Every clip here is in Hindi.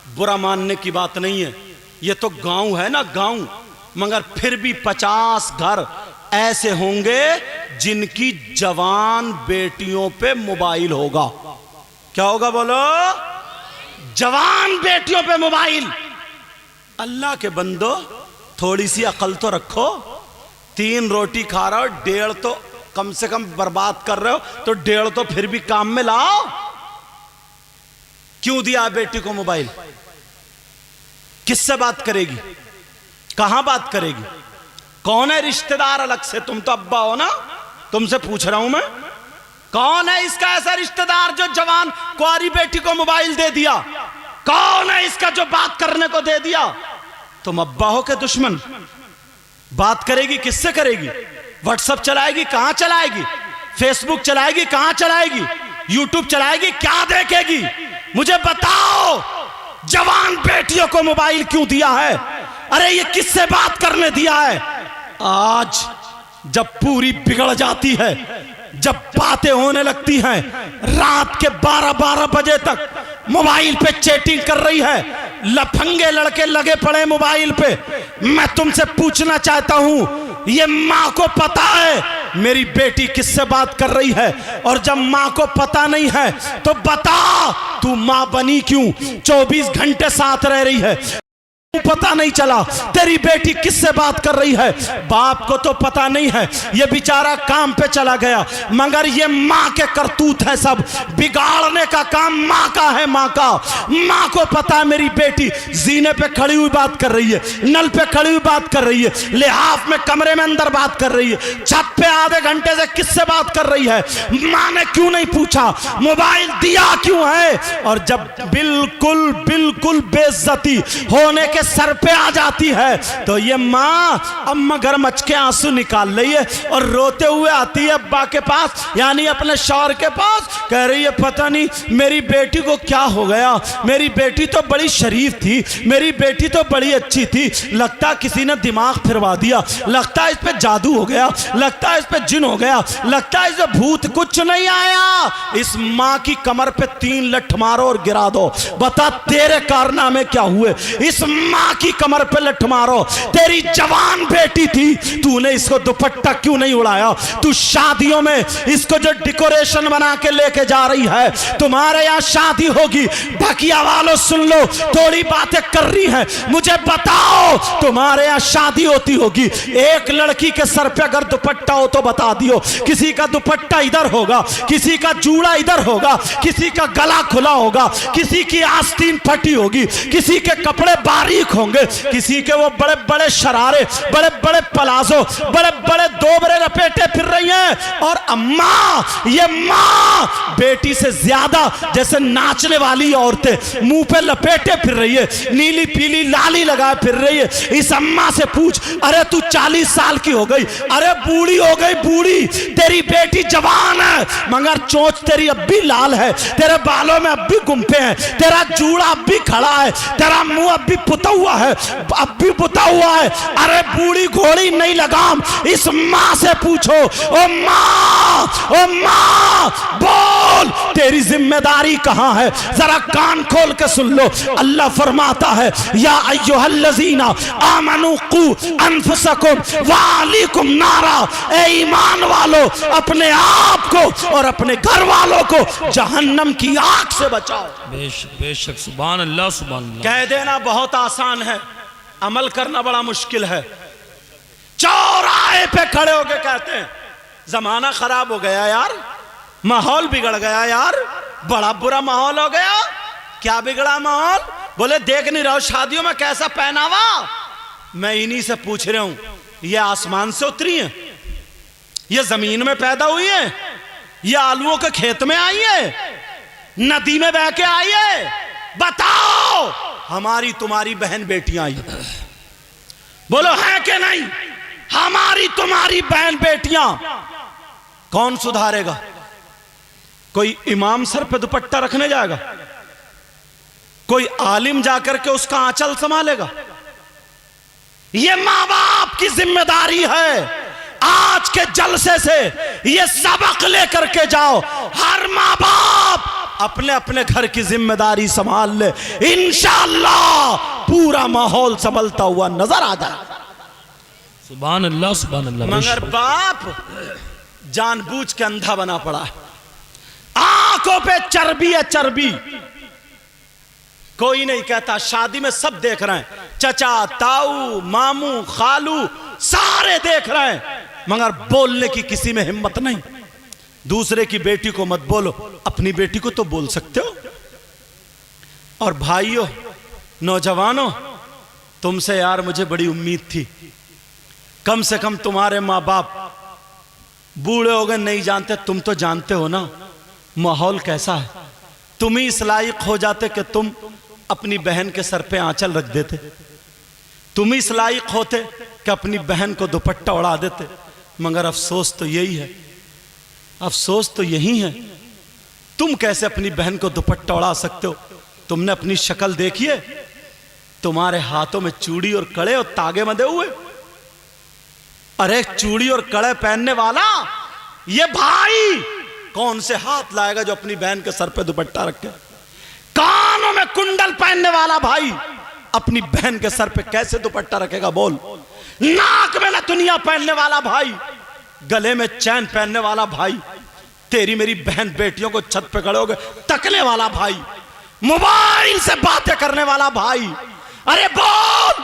बुरा मानने की बात नहीं है, ये तो गांव है ना गांव, मगर फिर भी 50 घर ऐसे होंगे जिनकी जवान बेटियों पे मोबाइल होगा। क्या होगा बोलो? जवान बेटियों पे मोबाइल। अल्लाह के बंदो, थोड़ी सी अकल तो रखो। 3 रोटी खा रहे हो, 1.5 तो कम से कम बर्बाद कर रहे हो, तो 1.5 तो फिर भी काम में लाओ। क्यों दिया बेटी को मोबाइल? किससे बात करेगी? कहां बात करेगी? कौन है रिश्तेदार अलग से? तुम तो अब्बा हो ना, तुमसे पूछ रहा हूं मैं, कौन है इसका ऐसा रिश्तेदार जो जवान कुंवारी बेटी को मोबाइल दे दिया? कौन है इसका जो बात करने को दे दिया? तुम अब्बा हो के दुश्मन। बात करेगी किससे करेगी? व्हाट्सएप चलाएगी, कहां चलाएगी? फेसबुक चलाएगी, कहां चलाएगी? यूट्यूब चलाएगी, क्या देखेगी? मुझे बताओ, जवान बेटियों को मोबाइल क्यों दिया है? अरे ये किससे बात करने दिया है? आज जब पूरी बिगड़ जाती है, जब बातें होने लगती हैं, रात के 12-12 बजे तक मोबाइल पे चैटिंग कर रही है, लफंगे लड़के लगे पड़े मोबाइल पे। मैं तुमसे पूछना चाहता हूं, ये मां को पता है मेरी बेटी किससे बात कर रही है? और जब मां को पता नहीं है तो बता, तू मां बनी क्यों? 24 घंटे साथ रह रही है, पता नहीं चला तेरी बेटी किससे बात कर रही है? बाप को तो पता नहीं है, ये बेचारा काम पे चला गया, मगर ये माँ के करतूत है, सब बिगाड़ने का काम माँ का है, माँ का। माँ को पता है मेरी बेटी जीने पे खड़ी हुई बात कर रही है, नल पे खड़ी हुई बात कर रही है, लिहाफ में कमरे में अंदर बात कर रही है, छत पे आधे घंटे से किससे बात कर रही है? माँ ने क्यों नहीं पूछा? मोबाइल दिया क्यों है? और जब बिल्कुल बिल्कुल बेइज्जती होने के सर पे आ जाती है तो ये माँ अब मगरमच्छ के आंसू निकाल रही है और रोते हुए आती है अब्बा के पास, यानी अपने शौहर के पास। कह रही है पता नहीं मेरी बेटी को क्या हो गया, मेरी बेटी तो बड़ी शरीफ थी, मेरी बेटी तो बड़ी अच्छी थी, लगता किसी ने दिमाग फिरवा दिया, लगता है इस पे जादू हो गया, लगता है इस पे जिन हो गया, लगता है इस पे भूत। कुछ नहीं आया। इस माँ की कमर पे 3 लठ मारो और गिरा दो, बता तेरे कारनामे क्या हुए? इस माँ की कमर पे लठ मारो, तेरी जवान बेटी थी, तूने इसको दुपट्टा क्यों नहीं उड़ाया? तू शादियों में इसको जो डेकोरेशन बना के लेके जा रही है, तुम्हारे यहाँ शादी होगी, भकिया वालों सुन लो, थोड़ी बातें कर रही है, मुझे बताओ तुम्हारे यहाँ शादी होती होगी, एक लड़की के सर पे अगर दुपट्टा हो तो बता दियो, किसी का दुपट्टा इधर होगा, किसी का जूड़ा इधर होगा, किसी का गला खुला होगा, किसी की आस्तीन फटी होगी, किसी के कपड़े बारीक होंगे, किसी के वो बड़े बड़े शरारे, बड़े बड़े पलाजो, बड़े बड़े दोबरे लपेटे फिर रही हैं। और अम्मा, ये माँ बेटी से ज्यादा जैसे नाचने वाली औरतें मुंह पे लपेटे फिर रही है, नीली पीली लाली लगाए फिर रही है। इस अम्मा से पूछ, अरे तू 40 साल की हो गई, अरे बूढ़ी हो गई बूढ़ी, तेरी बेटी जवान है मगर चोंच तेरी अब भी लाल है, तेरे बालों में अब भी गुम्फे हैं, तेरा जूड़ा अब भी खड़ा है, तेरा मुंह अब भी पुता हुआ है, अब भी पुता हुआ है, अरे बूढ़ी घोड़ी नहीं लगाम। इस माँ से पूछो, ओ माँ बोल तेरी जिम्मेदारी कहां है? जरा कान खोल के सुन लो। अल्लाह फरमाता है, या अय्युहल्लज़ीना आमनू कू अनफुसकुम व अहलीकुम नारा, ए ईमान वालों अपने आप को और अपने घर वालों को जहन्नम की आग से बचाओ। बेशक सुभान अल्लाह सुभान अल्लाह। कह देना बहुत आसान है, अमल करना बड़ा मुश्किल है। चौराहे पे खड़े होके कहते हैं जमाना खराब हो गया यार, माहौल बिगड़ गया यार, बड़ा बुरा माहौल हो गया। क्या बिगड़ा माहौल? बोले देख नहीं रहो शादियों में कैसा पहनावा। मैं इन्हीं से पूछ रहा हूं, ये आसमान से उतरी है, ये जमीन में पैदा हुई है, ये आलूओं के खेत में आई है, नदी में बह के आई है? बताओ, हमारी तुम्हारी बहन बेटियां आई, बोलो है कि नहीं? हमारी तुम्हारी बहन बेटियां कौन सुधारेगा? कोई इमाम सर पे दुपट्टा रखने जाएगा? कोई आलिम जाकर के उसका आंचल संभालेगा? ये मां बाप की जिम्मेदारी है। आज के जलसे से ये सबक लेकर के जाओ, हर मां बाप अपने अपने घर की जिम्मेदारी संभाल ले, इंशाअल्लाह पूरा माहौल संभलता हुआ नजर आ जाए। सुभान अल्लाह सुभान अल्लाह। मगर बाप जानबूझ के अंधा बना पड़ा, आंखों पे चर्बी है चर्बी। कोई नहीं कहता, शादी में सब देख रहे हैं, चचा ताऊ मामू खालू सारे देख रहे हैं, मगर बोलने की किसी में हिम्मत नहीं। दूसरे की बेटी को मत बोलो, अपनी बेटी को तो बोल सकते हो। और भाइयों नौजवानों, तुमसे यार मुझे बड़ी उम्मीद थी, कम से कम तुम्हारे माँ बाप बूढ़े हो गए नहीं जानते, तुम तो जानते हो ना माहौल कैसा है। तुम ही इस लायक हो जाते कि तुम अपनी बहन के सर पे आंचल रख देते, तुम ही इस लायक होते कि अपनी बहन को दुपट्टा उड़ा देते। मगर अफसोस तो यही है, अफसोस तो यही है, तुम कैसे अपनी बहन को दुपट्टा उड़ा सकते हो? तुमने अपनी शक्ल देखी है? तुम्हारे हाथों में चूड़ी और कड़े और तागे बंधे हुए। अरे चूड़ी और कड़े पहनने वाला ये भाई कौन से हाथ लाएगा जो अपनी बहन के सर पे दुपट्टा रखे? कानों में कुंडल पहनने वाला भाई अपनी बहन के सर पे कैसे दुपट्टा रखेगा बोल? नाक में नथुनिया पहनने वाला भाई, गले में चैन पहनने वाला भाई, तेरी मेरी बहन बेटियों को छत पे खड़े होकर तकने वाला भाई, मोबाइल से बातें करने वाला भाई, अरे बोल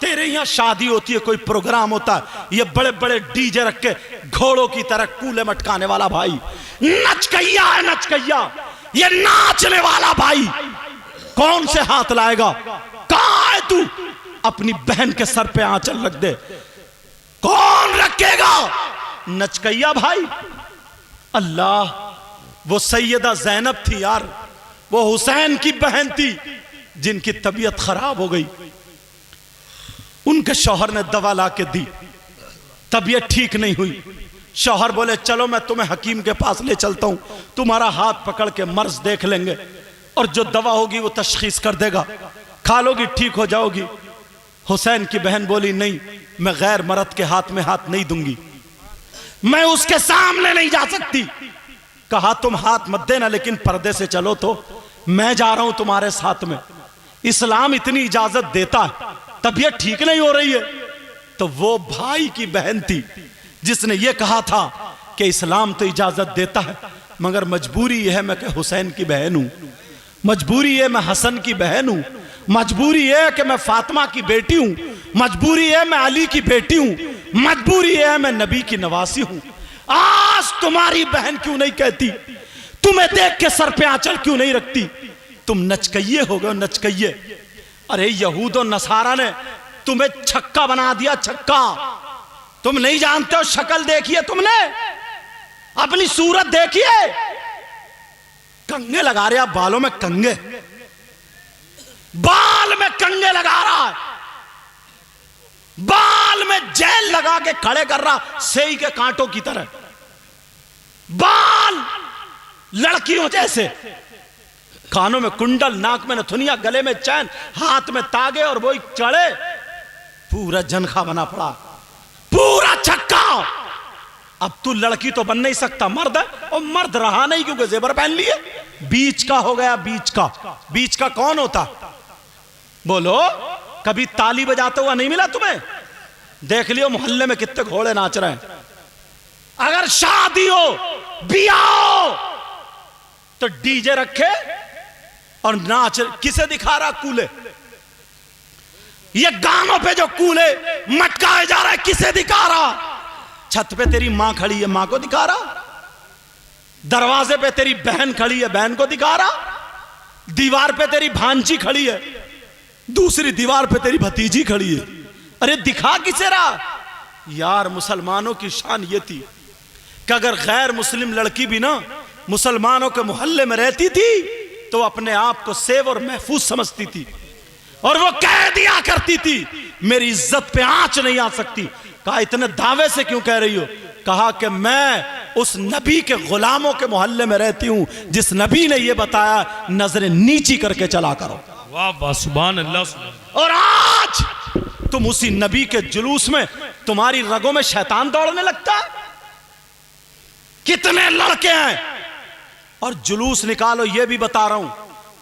तेरे यहां शादी होती है, कोई प्रोग्राम होता है, ये बड़े बड़े डीजे रख के घोड़ों की तरह कूले मटकाने वाला भाई, नचकैया है नचकैया, ये नाचने वाला भाई कौन से हाथ लाएगा? कहां है तू? अपनी बहन के सर पे आंचल रख दे, कौन रखेगा? नचकैया भाई। अल्लाह, वो सैयदा जैनब थी यार, वो हुसैन की बहन थी जिनकी तबीयत खराब हो गई, उनके शौहर ने दवा ला के दी, तबीयत ठीक नहीं हुई। शौहर बोले चलो मैं तुम्हें हकीम के पास ले चलता हूं, तुम्हारा हाथ पकड़ के मर्ज देख लेंगे और जो दवा होगी वो तशखीस कर देगा, खा लोगी ठीक हो जाओगी। हुसैन की बहन बोली नहीं, मैं गैर मर्द के हाथ में हाथ नहीं दूंगी, मैं उसके सामने नहीं जा सकती। कहा तुम हाथ मत देना लेकिन पर्दे से चलो, तो मैं जा रहा हूं तुम्हारे साथ में, इस्लाम इतनी इजाजत देता है, तबीयत ठीक नहीं हो रही है। तो वो भाई की बहन थी जिसने ये कहा था कि इस्लाम तो इजाजत देता है मगर मजबूरी यह है मैं कि हुसैन की बहन हूं, मजबूरी है मैं हसन की बहन हूं, मजबूरी है कि मैं फातिमा की बेटी हूं, मजबूरी है मैं अली की बेटी हूं, मजबूरी है मैं नबी की नवासी हूं। आज तुम्हारी बहन क्यों नहीं कहती? तुम्हें देख के सर पे आंचल क्यों नहीं रखती? तुम नचकइये हो गए, नचकइये। अरे यहूद और नसारा ने तुम्हें छक्का बना दिया, छक्का। तुम नहीं जानते हो, शक्ल देखिए तुमने, अपनी सूरत देखिए, कंगे लगा रहे आप बालों में, कंगे बाल में कंगे लगा रहा है, बाल में जेल लगा के खड़े कर रहा सेई के कांटों की तरह, बाल लड़कियों जैसे, कानों में कुंडल, नाक में नथुनिया, गले में चैन, हाथ में तागे और वो चढ़े, पूरा जनखा बना पड़ा, पूरा छक्का। अब तू लड़की तो बन नहीं सकता, मर्द है, और मर्द रहा नहीं क्योंकि जेवर पहन लिए, बीच का हो गया, बीच का। बीच का कौन होता? बोलो, कभी ताली बजाते हुआ नहीं मिला तुम्हें? देख लियो मोहल्ले में कितने घोड़े नाच रहे हैं। अगर शादी हो, बियाह हो, तो डीजे रखे और नाच, किसे दिखा रहा? कूले। ये गानों पे जो कूले मटकाए जा रहा है, किसे दिखा रहा? छत पे तेरी मां खड़ी है, मां को दिखा रहा, दरवाजे पे तेरी बहन खड़ी है, बहन को दिखा रहा, दीवार पे तेरी भांजी खड़ी है, दूसरी दीवार पे तेरी भतीजी खड़ी है। अरे दिखा किसे रहा? यार मुसलमानों की शान ये थी कि अगर गैर मुस्लिम लड़की भी ना मुसलमानों के मोहल्ले में रहती थी तो अपने आप को सेव और महफूज समझती थी, और वो कह दिया करती थी मेरी इज्जत पे आंच नहीं आ सकती। कहा इतने दावे से क्यों कह रही हो? कहा कि मैं उस नबी के गुलामों के मोहल्ले में रहती हूं जिस नबी ने यह बताया नजरें नीची करके चला करो। वाह वाह, सुभान अल्लाह, सुभान। और आज तुम उसी नबी के जुलूस में, तुम्हारी रगों में शैतान दौड़ने लगता है। कितने लड़के हैं और जुलूस निकालो। ये भी बता रहा हूं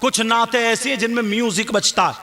कुछ नाते ऐसी हैं जिनमें म्यूजिक बजता है।